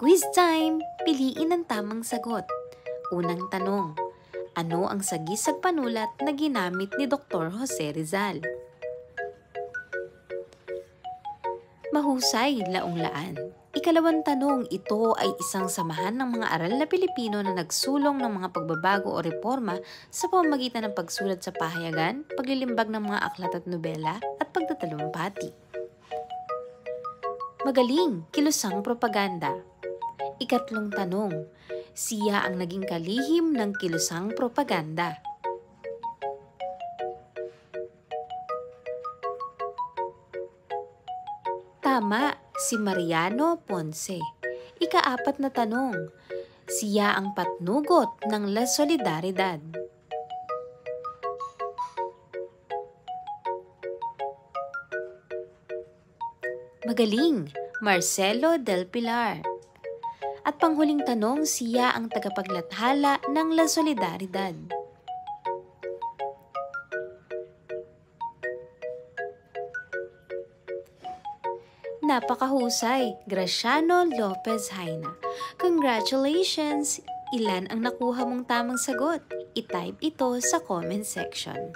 Quiz time! Piliin ang tamang sagot. Unang tanong, ano ang sagisag panulat na ginamit ni Dr. Jose Rizal? Mahusay, Laong-laan. Ikalawang tanong, ito ay isang samahan ng mga aral na Pilipino na nagsulong ng mga pagbabago o reforma sa pamamagitan ng pagsulat sa pahayagan, paglilimbag ng mga aklat at nobela, at pagtatalumpati. Magaling, kilusang propaganda. Ikatlong tanong, siya ang naging kalihim ng kilusang propaganda. Tama, si Mariano Ponce. Ikaapat na tanong, siya ang patnugot ng La Solidaridad. Magaling, Marcelo del Pilar. At panghuling tanong, siya ang tagapaglathala ng La Solidaridad. Napakahusay, Graciano Lopez Haina. Congratulations! Ilan ang nakuha mong tamang sagot? I-type ito sa comment section.